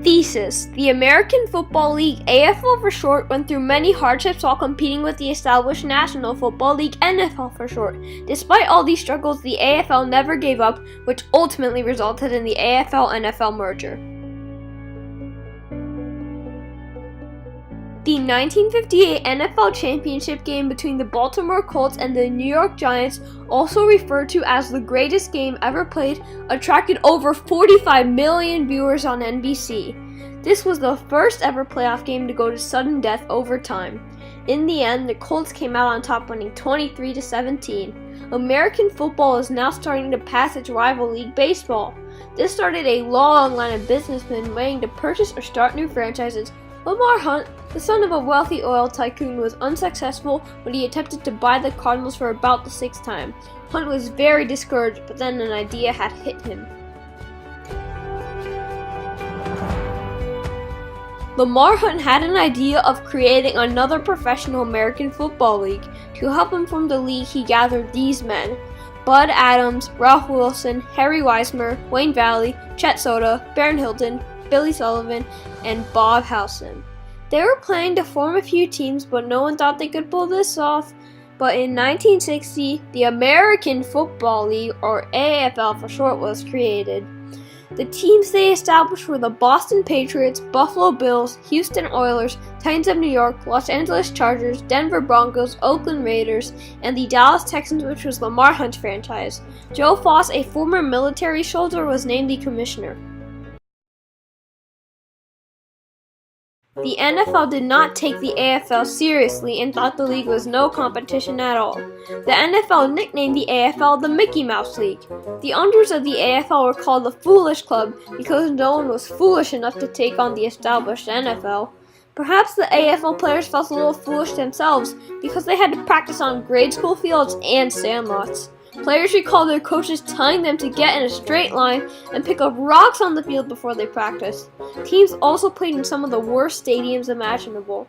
Thesis: The American Football League, AFL for short, went through many hardships while competing with the established National Football League, NFL for short. Despite all these struggles, the AFL never gave up, which ultimately resulted in the AFL-NFL merger. The 1958 NFL Championship game between the Baltimore Colts and the New York Giants, also referred to as the greatest game ever played, attracted over 45 million viewers on NBC. This was the first ever playoff game to go to sudden death overtime. In the end, the Colts came out on top, winning 23-17. American football is now starting to pass its rival league, baseball. This started a long line of businessmen waiting to purchase or start new franchises. Lamar Hunt, the son of a wealthy oil tycoon, was unsuccessful when he attempted to buy the Cardinals for about the 6th time. Hunt was very discouraged, but then an idea had hit him. Lamar Hunt had an idea of creating another professional American Football League. To help him form the league, he gathered these men: Bud Adams, Ralph Wilson, Harry Weismer, Wayne Valley, Chet Soda, Baron Hilton, Billy Sullivan, and Bob Howson. They were planning to form a few teams, but no one thought they could pull this off. But in 1960, the American Football League, or AFL for short, was created. The teams they established were the Boston Patriots, Buffalo Bills, Houston Oilers, Titans of New York, Los Angeles Chargers, Denver Broncos, Oakland Raiders, and the Dallas Texans, which was Lamar Hunt's franchise. Joe Foss, a former military soldier, was named the commissioner. The NFL did not take the AFL seriously and thought the league was no competition at all. The NFL nicknamed the AFL the Mickey Mouse League. The owners of the AFL were called the Foolish Club because no one was foolish enough to take on the established NFL. Perhaps the AFL players felt a little foolish themselves because they had to practice on grade school fields and sandlots. Players recall their coaches telling them to get in a straight line and pick up rocks on the field before they practiced. Teams also played in some of the worst stadiums imaginable.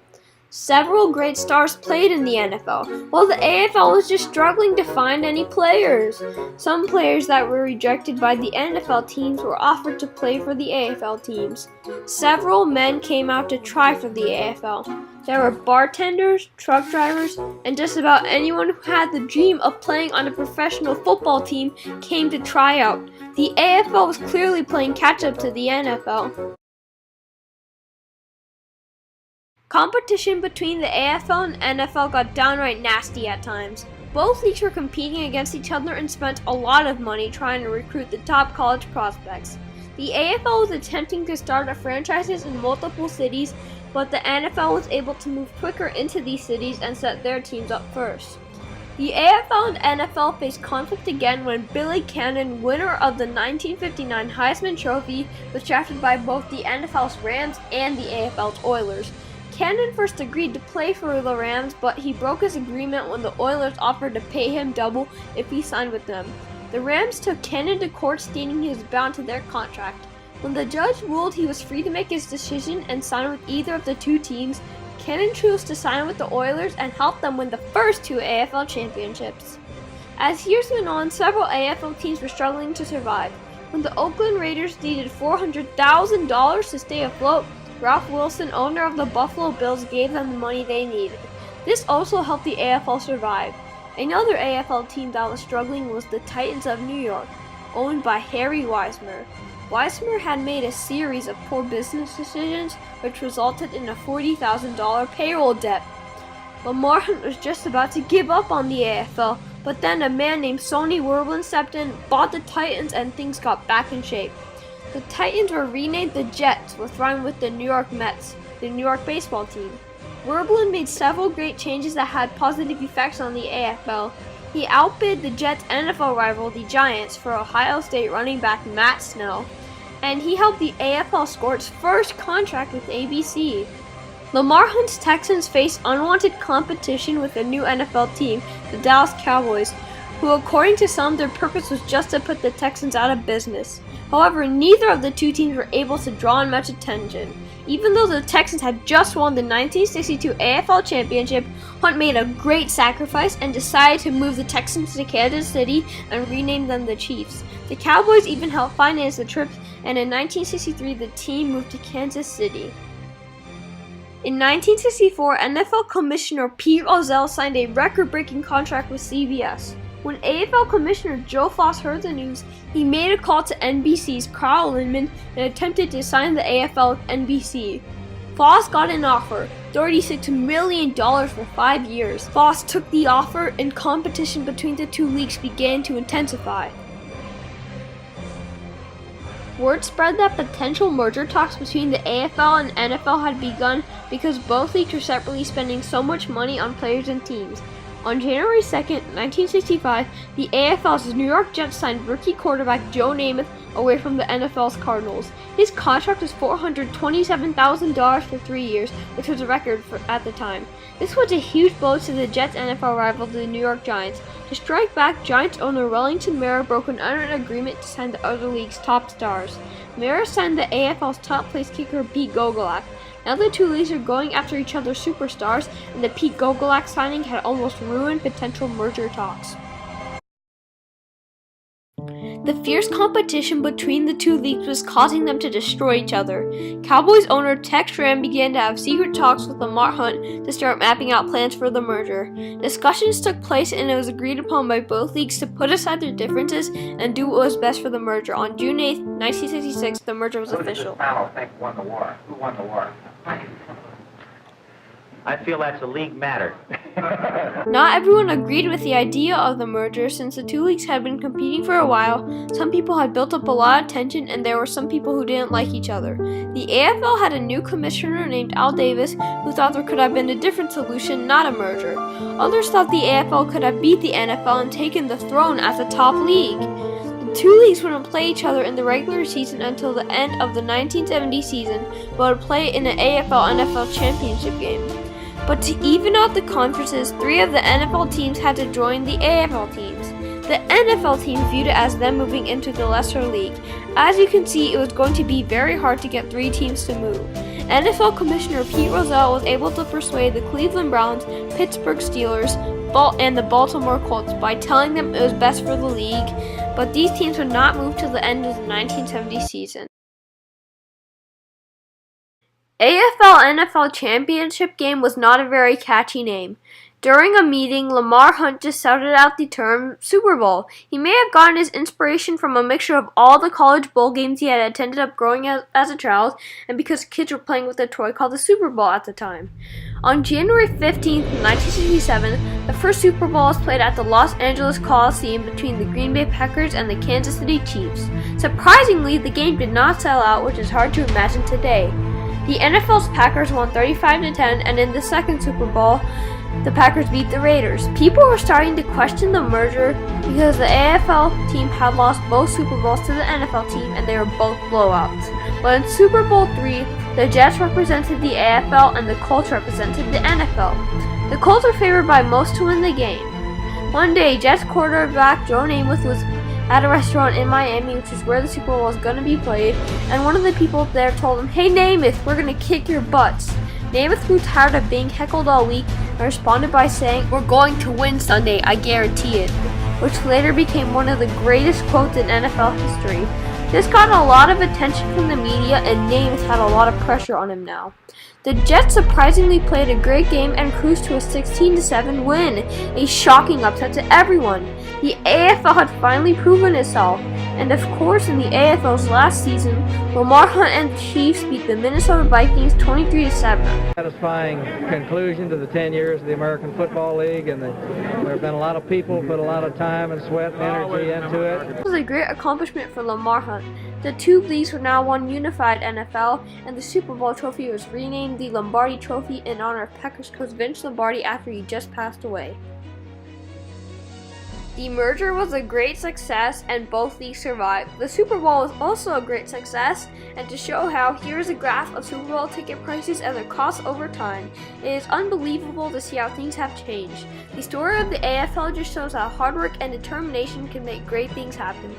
Several great stars played in the NFL, while the AFL was just struggling to find any players. Some players that were rejected by the NFL teams were offered to play for the AFL teams. Several men came out to try for the AFL. There were bartenders, truck drivers, and just about anyone who had the dream of playing on a professional football team came to try out. The AFL was clearly playing catch-up to the NFL. Competition between the AFL and NFL got downright nasty at times. Both leagues were competing against each other and spent a lot of money trying to recruit the top college prospects. The AFL was attempting to start franchises in multiple cities, but the NFL was able to move quicker into these cities and set their teams up first. The AFL and NFL faced conflict again when Billy Cannon, winner of the 1959 Heisman Trophy, was drafted by both the NFL's Rams and the AFL's Oilers. Cannon first agreed to play for the Rams, but he broke his agreement when the Oilers offered to pay him double if he signed with them. The Rams took Cannon to court, stating he was bound to their contract. When the judge ruled he was free to make his decision and sign with either of the two teams, Cannon chose to sign with the Oilers and help them win the first 2 AFL championships. As years went on, several AFL teams were struggling to survive. When the Oakland Raiders needed $400,000 to stay afloat, Ralph Wilson, owner of the Buffalo Bills, gave them the money they needed. This also helped the AFL survive. Another AFL team that was struggling was the Titans of New York, owned by Harry Weismer. Weismer had made a series of poor business decisions, which resulted in a $40,000 payroll debt. Lamar Hunt was just about to give up on the AFL, but then a man named Sonny Werblin stepped in, bought the Titans, and things got back in shape. The Titans were renamed the Jets, which rhymed with the New York Mets, the New York baseball team. Werblin made several great changes that had positive effects on the AFL. He outbid the Jets' NFL rival, the Giants, for Ohio State running back Matt Snell, and he helped the AFL score its first contract with ABC. Lamar Hunt's Texans faced unwanted competition with a new NFL team, the Dallas Cowboys, who, according to some, their purpose was just to put the Texans out of business. However, neither of the two teams were able to draw in much attention. Even though the Texans had just won the 1962 AFL Championship, Hunt made a great sacrifice and decided to move the Texans to Kansas City and rename them the Chiefs. The Cowboys even helped finance the trip and in 1963 the team moved to Kansas City. In 1964, NFL Commissioner Pete Rozelle signed a record-breaking contract with CBS. When AFL Commissioner Joe Foss heard the news, he made a call to NBC's Carl Lindman and attempted to sign the AFL with NBC. Foss got an offer, $36 million for 5 years. Foss took the offer and competition between the two leagues began to intensify. Word spread that potential merger talks between the AFL and NFL had begun because both leagues were separately spending so much money on players and teams. On January 2, 1965, the AFL's New York Jets signed rookie quarterback Joe Namath away from the NFL's Cardinals. His contract was $427,000 for 3 years, which was a record at the time. This was a huge blow to the Jets' NFL rival, the New York Giants. To strike back, Giants owner Wellington Mara broke an unknown agreement to sign the other league's top stars. Mara signed the AFL's top-place kicker Pete Gogolak. Now the two leagues are going after each other's superstars, and the Pete Gogolak signing had almost ruined potential merger talks. The fierce competition between the two leagues was causing them to destroy each other. Cowboys owner Tex Schramm began to have secret talks with Lamar Hunt to start mapping out plans for the merger. Discussions took place and it was agreed upon by both leagues to put aside their differences and do what was best for the merger. On June 8, 1966, the merger was official. Who does this panel think won the war? Who won the war? I feel that's a league matter. Not everyone agreed with the idea of the merger since the two leagues had been competing for a while. Some people had built up a lot of tension and there were some people who didn't like each other. The AFL had a new commissioner named Al Davis who thought there could have been a different solution, not a merger. Others thought the AFL could have beat the NFL and taken the throne as the top league. The two leagues wouldn't play each other in the regular season until the end of the 1970 season, but would play in an AFL-NFL championship game. But to even out the conferences, 3 of the NFL teams had to join the AFL teams. The NFL teams viewed it as them moving into the lesser league. As you can see, it was going to be very hard to get 3 teams to move. NFL Commissioner Pete Rozelle was able to persuade the Cleveland Browns, Pittsburgh Steelers, and the Baltimore Colts by telling them it was best for the league, but these teams would not move till the end of the 1970 season. AFL-NFL Championship Game was not a very catchy name. During a meeting, Lamar Hunt just shouted out the term Super Bowl. He may have gotten his inspiration from a mixture of all the college bowl games he had attended up growing as a child, and because kids were playing with a toy called the Super Bowl at the time. On January 15, 1967, the first Super Bowl was played at the Los Angeles Coliseum between the Green Bay Packers and the Kansas City Chiefs. Surprisingly, the game did not sell out, which is hard to imagine today. The NFL's Packers won 35-10, and in the second Super Bowl, the Packers beat the Raiders. People were starting to question the merger because the AFL team had lost both Super Bowls to the NFL team and they were both blowouts. But in Super Bowl III, the Jets represented the AFL and the Colts represented the NFL. The Colts were favored by most to win the game. One day, Jets quarterback Joe Namath was at a restaurant in Miami, which is where the Super Bowl was going to be played, and one of the people there told him, "Hey Namath, we're going to kick your butts." Namath grew tired of being heckled all week and responded by saying, "We're going to win Sunday, I guarantee it," which later became one of the greatest quotes in NFL history. This got a lot of attention from the media, and Namath had a lot of pressure on him now. The Jets surprisingly played a great game and cruised to a 16-7 win, a shocking upset to everyone. The AFL had finally proven itself, and of course in the AFL's last season, Lamar Hunt and the Chiefs beat the Minnesota Vikings 23-7. Satisfying conclusion to the 10 years of the American Football League, and there have been a lot of people put a lot of time and sweat and energy into it. It was a great accomplishment for Lamar Hunt. The two leagues were now one unified NFL, and the Super Bowl trophy was renamed the Lombardi Trophy in honor of Packers coach Vince Lombardi after he just passed away. The merger was a great success and both leagues survived. The Super Bowl was also a great success, and to show how, here is a graph of Super Bowl ticket prices and their costs over time. It is unbelievable to see how things have changed. The story of the AFL just shows how hard work and determination can make great things happen.